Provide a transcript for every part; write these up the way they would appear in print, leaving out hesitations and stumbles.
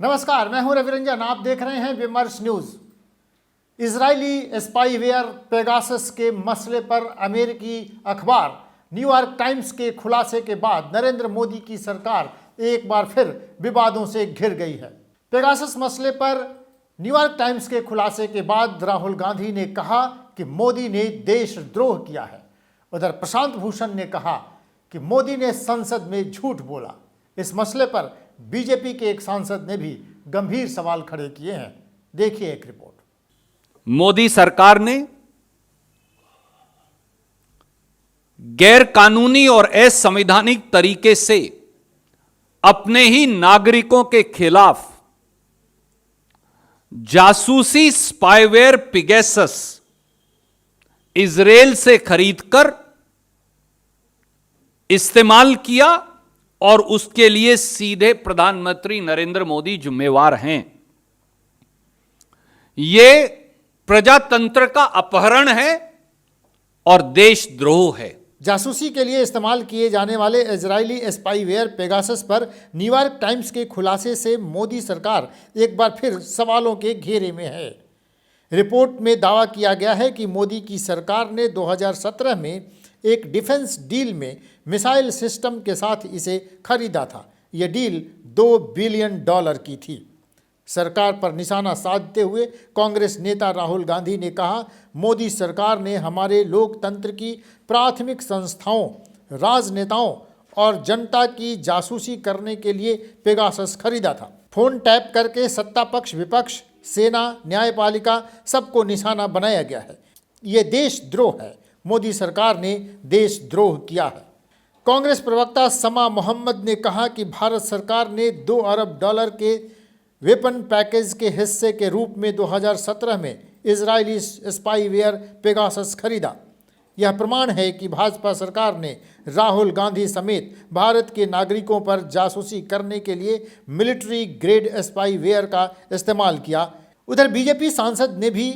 नमस्कार, मैं हूं रविरंजन। आप देख रहे हैं विमर्श न्यूज। इजरायली स्पाईवेयर पेगासस के मसले पर अमेरिकी अखबार न्यूयॉर्क टाइम्स के खुलासे के बाद नरेंद्र मोदी की सरकार एक बार फिर विवादों से घिर गई है। पेगासस मसले पर न्यूयॉर्क टाइम्स के खुलासे के बाद राहुल गांधी ने कहा कि मोदी ने देशद्रोह किया है। उधर प्रशांत भूषण ने कहा कि मोदी ने संसद में झूठ बोला। इस मसले पर बीजेपी के एक सांसद ने भी गंभीर सवाल खड़े किए हैं। देखिए एक रिपोर्ट। मोदी सरकार ने गैर कानूनी और असंवैधानिक तरीके से अपने ही नागरिकों के खिलाफ जासूसी स्पाईवेयर पेगासस इजरायल से खरीदकर इस्तेमाल किया और उसके लिए सीधे प्रधानमंत्री नरेंद्र मोदी जिम्मेवार हैं। यह प्रजातंत्र का अपहरण है और देशद्रोह है। जासूसी के लिए इस्तेमाल किए जाने वाले इजरायली स्पाईवेयर पेगासस पर न्यूयॉर्क टाइम्स के खुलासे से मोदी सरकार एक बार फिर सवालों के घेरे में है। रिपोर्ट में दावा किया गया है कि मोदी की सरकार ने 2017 में एक डिफेंस डील में मिसाइल सिस्टम के साथ इसे खरीदा था। यह डील $2 बिलियन की थी। सरकार पर निशाना साधते हुए कांग्रेस नेता राहुल गांधी ने कहा, मोदी सरकार ने हमारे लोकतंत्र की प्राथमिक संस्थाओं, राजनेताओं और जनता की जासूसी करने के लिए पेगासस खरीदा था। फोन टैप करके सत्ता पक्ष, विपक्ष, सेना, न्यायपालिका सबको निशाना बनाया गया है। ये देशद्रोह है। मोदी सरकार ने देशद्रोह किया है। कांग्रेस प्रवक्ता समा मोहम्मद ने कहा कि भारत सरकार ने $2 अरब के वेपन पैकेज के हिस्से के रूप में 2017 में इजरायली स्पाईवेयर पेगासस खरीदा। यह प्रमाण है कि भाजपा सरकार ने राहुल गांधी समेत भारत के नागरिकों पर जासूसी करने के लिए मिलिट्री ग्रेड स्पाईवेयर का इस्तेमाल किया। उधर बीजेपी सांसद ने भी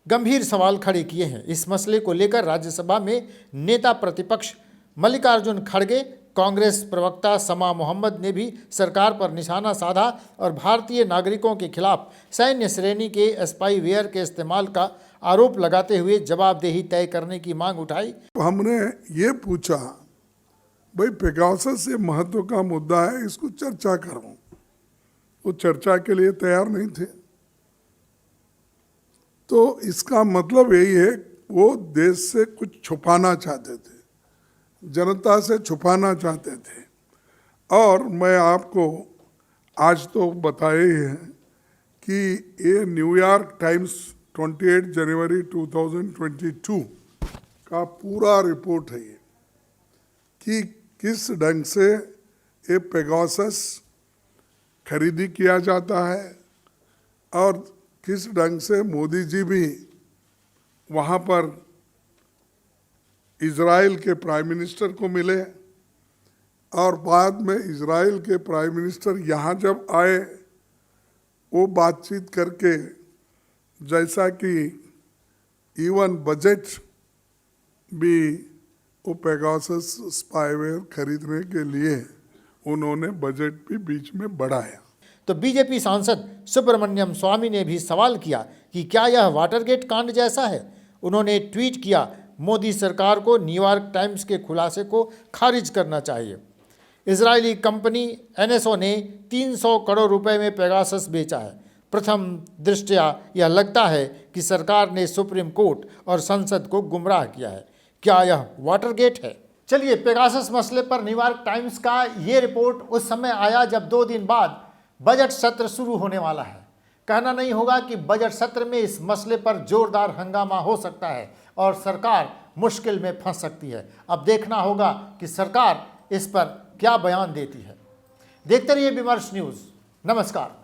गंभीर सवाल खड़े किए हैं। इस मसले को लेकर राज्यसभा में नेता प्रतिपक्ष मल्लिकार्जुन खड़गे, कांग्रेस प्रवक्ता समा मोहम्मद ने भी सरकार पर निशाना साधा और भारतीय नागरिकों के खिलाफ सैन्य श्रेणी के स्पाईवेयर के इस्तेमाल का आरोप लगाते हुए जवाबदेही तय करने की मांग उठाई। हमने ये पूछा, भाई पेगासस से महत्व का मुद्दा है, इसको चर्चा करो। वो चर्चा के लिए तैयार नहीं थे। तो इसका मतलब यही है, वो देश से कुछ छुपाना चाहते थे, जनता से छुपाना चाहते थे। और मैं आपको आज तो बताया ही है कि ये न्यूयॉर्क टाइम्स 28 जनवरी 2022 का पूरा रिपोर्ट है ये, कि किस ढंग से ये पेगासस खरीदी किया जाता है और किस ढंग से मोदी जी भी वहाँ पर इजराइल के प्राइम मिनिस्टर को मिले और बाद में इजराइल के प्राइम मिनिस्टर यहाँ जब आए, वो बातचीत करके जैसा कि इवन बजट भी वो पेगासस स्पाईवेयर खरीदने के लिए उन्होंने बजट भी बीच में बढ़ाया। तो बीजेपी सांसद सुब्रमण्यम स्वामी ने भी सवाल किया कि क्या यह वाटरगेट कांड जैसा है। उन्होंने ट्वीट किया, मोदी सरकार को न्यूयॉर्क टाइम्स के खुलासे को खारिज करना चाहिए। इजरायली कंपनी NSO ने 300 करोड़ रुपए में पेगासस बेचा है। प्रथम दृष्टया यह लगता है कि सरकार ने सुप्रीम कोर्ट और संसद को गुमराह किया है। क्या यह वाटरगेट है? चलिए, पेगासस मसले पर न्यूयॉर्क टाइम्स का ये रिपोर्ट उस समय आया जब 2 दिन बाद बजट सत्र शुरू होने वाला है। कहना नहीं होगा कि बजट सत्र में इस मसले पर जोरदार हंगामा हो सकता है और सरकार मुश्किल में फंस सकती है। अब देखना होगा कि सरकार इस पर क्या बयान देती है। देखते रहिए विमर्श न्यूज़। नमस्कार।